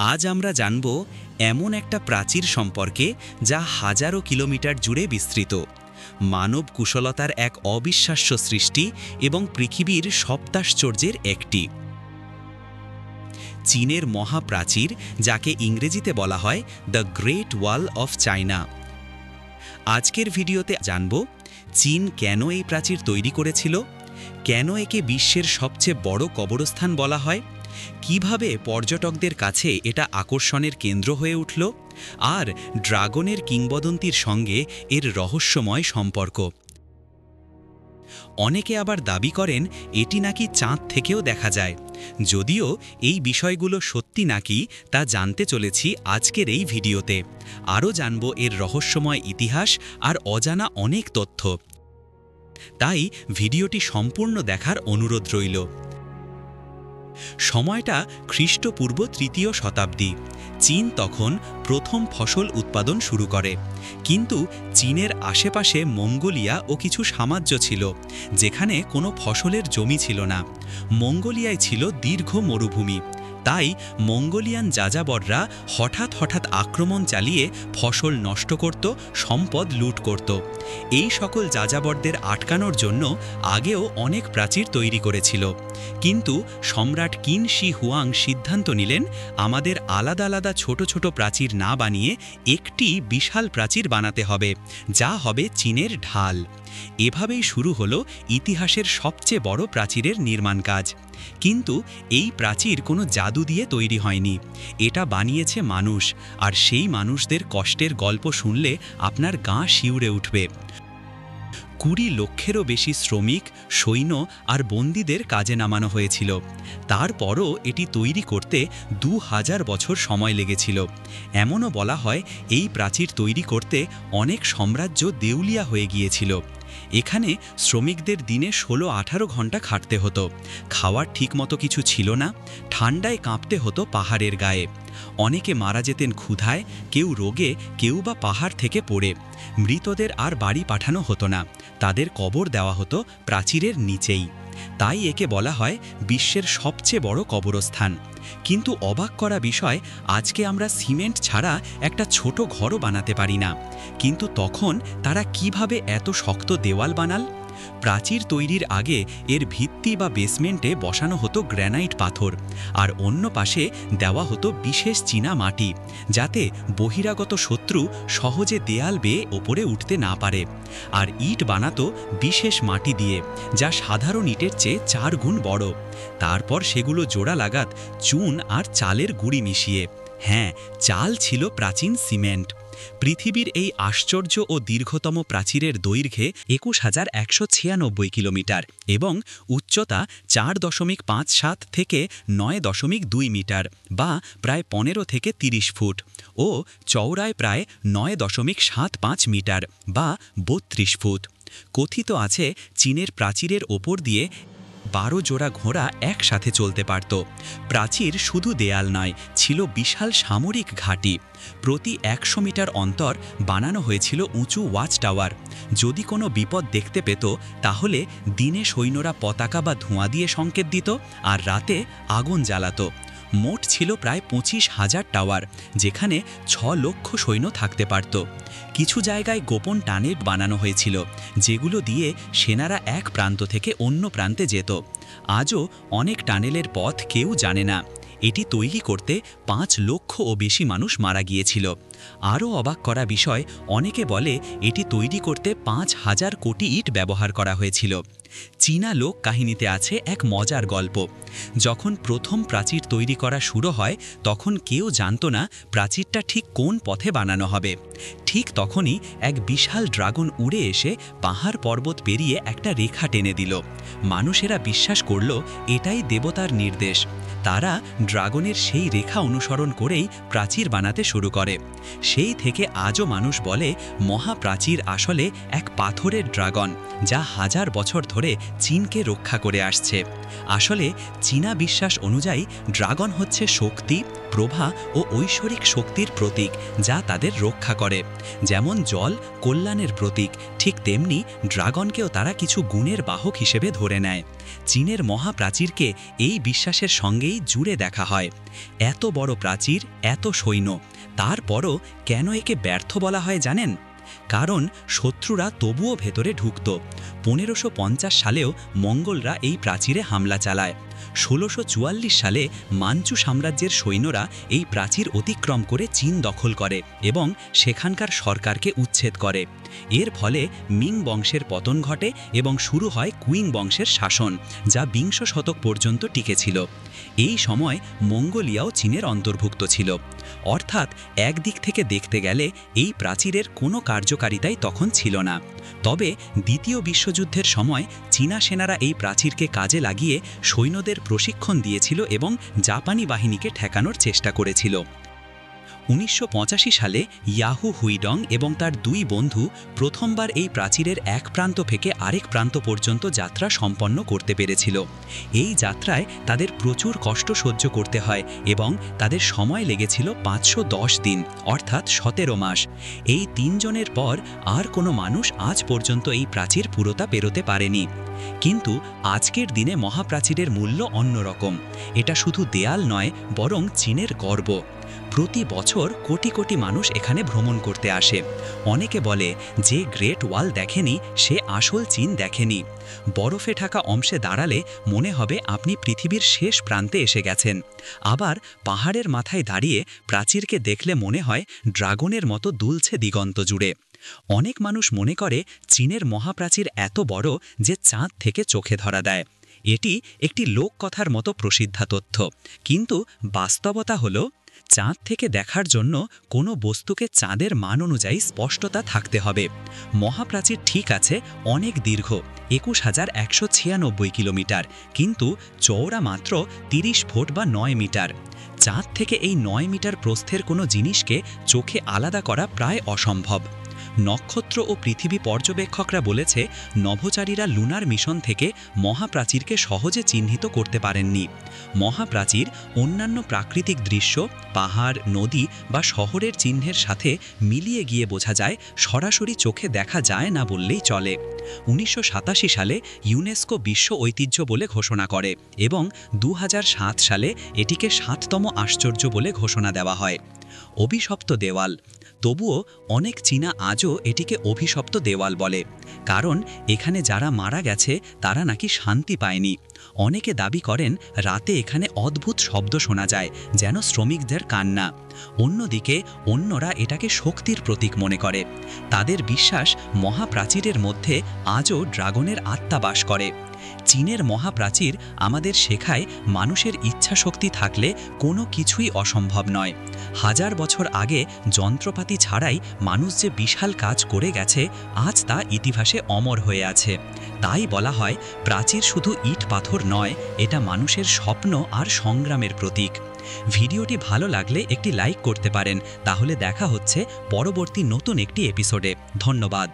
আজ আমরা জানব এমন একটা প্রাচীর সম্পর্কে যা হাজারো কিলোমিটার জুড়ে বিস্তৃত, মানব কুশলতার এক অবিশ্বাস্য সৃষ্টি এবং পৃথিবীর সপ্তাশ্চর্যের একটি। চীনের মহাপ্রাচীর, যাকে ইংরেজিতে বলা হয় the great wall of China. আজকের ভিডিওতে জানব চীন কেন এই প্রাচীর তৈরি করেছিল, কেন একে বিশ্বের সবচেয়ে বড় কবরস্থান বলা হয়, কিভাবে পর্যটকদের কাছে এটা আকর্ষণের কেন্দ্র হয়ে উঠল, আর ড্রাগনের কিংবদন্তির সঙ্গে এর রহস্যময় সম্পর্ক। অনেকে আবার দাবি করেন এটি নাকি চাঁদ থেকেও দেখা যায়। যদিও এই বিষয়গুলো সত্যি নাকি তা জানতে চলেছি আজকের এই ভিডিওতে। আরও জানব এর রহস্যময় ইতিহাস আর অজানা অনেক তথ্য। তাই ভিডিওটি সম্পূর্ণ দেখার অনুরোধ রইল। সময়টা খ্রিস্টপূর্ব ৩য় শতাব্দী। চীন তখন প্রথম ফসল উৎপাদন শুরু করে, কিন্তু চীনের আশেপাশে মঙ্গোলিয়া ও কিছু সাম্রাজ্য ছিল, যেখানে কোনো ফসলের জমি ছিল না। মঙ্গোলিয়ায় ছিল দীর্ঘ মরুভূমি। তাই মঙ্গোলিয়ান যাযাবররা হঠাৎ আক্রমণ চালিয়ে ফসল নষ্ট করত, সম্পদ লুট করত। এই সকল যাযাবরদের আটকানোর জন্য আগেও অনেক প্রাচীর তৈরি করেছিল, কিন্তু সম্রাট কিন শি হুয়াং সিদ্ধান্ত নিলেন আমাদের আলাদা আলাদা ছোট ছোট প্রাচীর না বানিয়ে একটি বিশাল প্রাচীর বানাতে হবে, যা হবে চীনের ঢাল। এভাবেই শুরু হলো ইতিহাসের সবচেয়ে বড় প্রাচীরের নির্মাণ কাজ। কিন্তু এই প্রাচীর কোনো জাদু দিয়ে তৈরি হয়নি, এটা বানিয়েছে মানুষ, আর সেই মানুষদের কষ্টের গল্প শুনলে আপনার গা শিউরে উঠবে। ২০ লক্ষেরও বেশি শ্রমিক, সৈন্য আর বন্দীদের কাজে নামানো হয়েছিল। তারপরও এটি তৈরি করতে ২০০০ বছর সময় লেগেছিল। এমনও বলা হয় এই প্রাচীর তৈরি করতে অনেক সাম্রাজ্য দেউলিয়া হয়ে গিয়েছিল। এখানে শ্রমিকদের দিনে ১৬-১৮ ঘন্টা খাটতে হতো, খাওয়ার ঠিকমতো কিছু ছিল না, ঠান্ডায় কাঁপতে হতো পাহাড়ের গায়ে। অনেকে মারা যেতেন ক্ষুধায়, কেউ রোগে, কেউ বা পাহাড় থেকে পড়ে। মৃতদের আর বাড়ি পাঠানো হতো না, তাদের কবর দেওয়া হতো প্রাচীরের নিচেই। তাই একে বলা হয় বিশ্বের সবচেয়ে বড় কবরস্থান। কিন্তু অবাক করা বিষয়, আজকে আমরা সিমেন্ট ছাড়া একটা ছোট ঘরও বানাতে পারি না, কিন্তু তখন তারা কিভাবে এত শক্ত দেওয়াল বানাল? প্রাচীর তৈরির আগে এর ভিত্তি বা বেসমেন্টে বসানো হতো গ্র্যানাইট পাথর, আর অন্য পাশে দেওয়া হতো বিশেষ চীনা মাটি, যাতে বহিরাগত শত্রু সহজে দেয়াল বেয়ে ওপরে উঠতে না পারে। আর ইট বানাতো বিশেষ মাটি দিয়ে, যা সাধারণ ইটের চেয়ে ৪ গুণ বড়। তারপর সেগুলো জোড়া লাগাত চুন আর চালের গুঁড়ি মিশিয়ে। হ্যাঁ, চাল ছিল প্রাচীন সিমেন্ট। পৃথিবীর এই আশ্চর্য ও দীর্ঘতম প্রাচীরের দৈর্ঘ্যে ২১,১৯৬ কিলোমিটার এবং উচ্চতা ৪.৫৭ থেকে ৯.২ মিটার বা প্রায় ১৫ থেকে ৩০ ফুট ও চওড়ায় প্রায় ৯.৭৫ মিটার বা ৩২ ফুট। কথিত আছে চীনের প্রাচীরের ওপর দিয়ে ১২ জোড়া ঘোড়া একসাথে চলতে পারত। প্রাচীর শুধু দেয়াল নয়, ছিল বিশাল সামরিক ঘাঁটি। প্রতি ১০০ মিটার অন্তর বানানো হয়েছিল উঁচু ওয়াচ টাওয়ার। যদি কোনো বিপদ দেখতে পেত, তাহলে দিনে সৈন্যরা পতাকা বা ধোঁয়া দিয়ে সংকেত দিত, আর রাতে আগুন জ্বালাত। মোট ছিল প্রায় ২৫,০০০ টাওয়ার, যেখানে ৬ লক্ষ সৈন্য থাকতে পারত। কিছু জায়গায় গোপন টানেল বানানো হয়েছিল, যেগুলো দিয়ে সেনারা এক প্রান্ত থেকে অন্য প্রান্তে যেত। আজও অনেক টানেলের পথ কেউ জানে না। এটি তৈরি করতে ৫ লক্ষও বেশি মানুষ মারা গিয়েছিল। আরও অবাক করা বিষয়, অনেকে বলে এটি তৈরি করতে ৫,০০০ কোটি ইট ব্যবহার করা হয়েছিল। চীনা লোক কাহিনীতে আছে এক মজার গল্প। যখন প্রথম প্রাচীর তৈরি করা শুরু হয়, তখন কেউ জানত না প্রাচীরটা ঠিক কোন পথে বানানো হবে। ঠিক তখনই এক বিশাল ড্রাগন উড়ে এসে পাহাড় পর্বত পেরিয়ে একটা রেখা টেনে দিল। মানুষেরা বিশ্বাস করল এটাই দেবতার নির্দেশ। তারা ড্রাগনের সেই রেখা অনুসরণ করেই প্রাচীর বানাতে শুরু করে। সেই থেকে আজও মানুষ বলে মহাপ্রাচীর আসলে এক পাথরের ড্রাগন, যা হাজার বছর ধরে ধরে চীনকে রক্ষা করে আসছে। আসলে চীনা বিশ্বাস অনুযায়ী ড্রাগন হচ্ছে শক্তি, প্রভা ও ঐশ্বরিক শক্তির প্রতীক, যা তাদের রক্ষা করে। যেমন জল কল্যাণের প্রতীক, ঠিক তেমনি ড্রাগনকেও তারা কিছু গুণের বাহক হিসেবে ধরে নেয়। চীনের মহাপ্রাচীরকে এই বিশ্বাসের সঙ্গেই জুড়ে দেখা হয়। এত বড় প্রাচীর, এত সৈন্য, তারপরও কেন একে ব্যর্থ বলা হয় জানেন? কারণ শত্রুরা তবুও ভেতরে ঢুকত। 1550 সালেও মঙ্গলরা এই প্রাচীরে হামলা চালায়। 1644 সালে মাঞ্চু সাম্রাজ্যের সৈন্যরা এই প্রাচীর অতিক্রম করে চীন দখল করে এবং সেখানকার সরকারকে উচ্ছেদ করে। এর ফলে মিং বংশের পতন ঘটে এবং শুরু হয় কুইং বংশের শাসন, যা 20 শতক পর্যন্ত টিকেছিল। এই সময় মঙ্গোলিয়াও চীনের অন্তর্ভুক্ত ছিল। অর্থাৎ একদিক থেকে দেখতে গেলে এই প্রাচীরের কোনো কার্যকারিতাই তখন ছিল না। তবে দ্বিতীয় বিশ্বযুদ্ধের সময় চীনা সেনারা এই প্রাচীরকে কাজে লাগিয়ে সৈন্যদের প্রশিক্ষণ দিয়েছিল এবং জাপানি বাহিনীকে ঠেকানোর চেষ্টা করেছিল। 1985 সালে ইয়াহু হুইডং এবং তার 2 বন্ধু প্রথমবার এই প্রাচীরের এক প্রান্ত থেকে আরেক প্রান্ত পর্যন্ত যাত্রা সম্পন্ন করতে পেরেছিল। এই যাত্রায় তাদের প্রচুর কষ্ট সহ্য করতে হয় এবং তাদের সময় লেগেছিল 510 দিন, অর্থাৎ 17 মাস। এই 3 জনের পর আর কোনো মানুষ আজ পর্যন্ত এই প্রাচীর পুরোটা পেরোতে পারেনি। কিন্তু আজকের দিনে মহাপ্রাচীরের মূল্য অন্যরকম। এটা শুধু দেয়াল নয়, বরং চীনের গর্ব। প্রতি বছর কোটি কোটি মানুষ এখানে ভ্রমণ করতে আসে। অনেকে বলে, যে গ্রেট ওয়াল দেখেনি সে আসল চীন দেখেনি। বরফে ঢাকা অংশে দাঁড়ালে মনে হবে আপনি পৃথিবীর শেষ প্রান্তে এসে গেছেন। আবার পাহাড়ের মাথায় দাঁড়িয়ে প্রাচীরকে দেখলে মনে হয় ড্রাগনের মতো দুলছে দিগন্ত জুড়ে। অনেক মানুষ মনে করে চীনের মহাপ্রাচীর এত বড় যে চাঁদ থেকে চোখে ধরা দেয়। এটি একটি লোককথার মতো প্রসিদ্ধ তথ্য, কিন্তু বাস্তবতা হলো চাঁদ থেকে দেখার জন্য কোনো বস্তুকে চাঁদের মান অনুযায়ী স্পষ্টতা থাকতে হবে। মহাপ্রাচীর ঠিক আছে অনেক দীর্ঘ, 21,196 কিলোমিটার, কিন্তু চওড়া মাত্র 30 ফুট বা 9 মিটার। চাঁদ থেকে এই 9 মিটার প্রস্থের কোনো জিনিসকে চোখে আলাদা করা প্রায় অসম্ভব। নক্ষত্র ও পৃথিবী পর্যবেক্ষকরা বলেছে, নভোচারীরা লুনার মিশন থেকে মহাপ্রাচীরকে সহজে চিহ্নিত করতে পারেননি। মহাপ্রাচীর অন্যান্য প্রাকৃতিক দৃশ্য, পাহাড়, নদী বা শহরের চিহ্নের সাথে মিলিয়ে গিয়ে বোঝা যায়, সরাসরি চোখে দেখা যায় না বললেই চলে। 1987 সালে ইউনেস্কো বিশ্ব ঐতিহ্য বলে ঘোষণা করে এবং 2007 সালে এটিকে 7তম আশ্চর্য বলে ঘোষণা দেওয়া হয়। অভিশপ্ত দেওয়াল। তবুও অনেক চীনা আজও এটিকে অভিশপ্ত দেওয়াল বলে, কারণ এখানে যারা মারা গেছে তারা নাকি শান্তি পায়নি। অনেকে দাবি করেন রাতে এখানে অদ্ভুত শব্দ শোনা যায়, যেন শ্রমিকদের কান্না। অন্যদিকে অন্যরা এটাকে শক্তির প্রতীক মনে করে। তাদের বিশ্বাস মহাপ্রাচীরের মধ্যে আজও ড্রাগনের আত্মা বাস করে। চীনের মহাপ্রাচীর আমাদের শেখায়, মানুষের ইচ্ছাশক্তি থাকলে কোনো কিছুই অসম্ভব নয়। 1000 বছর আগে যন্ত্রপাতি ছাড়াই মানুষ যে বিশাল কাজ করে গেছে, আজ তা ইতিহাসে অমর হয়ে আছে। তাই বলা হয়, প্রাচীর শুধু ইট পাথর নয়, এটা মানুষের স্বপ্ন আর সংগ্রামের প্রতীক। ভিডিওটি ভালো লাগলে একটি লাইক করতে পারেন। তাহলে দেখা হচ্ছে পরবর্তী নতুন একটি এপিসোডে। ধন্যবাদ।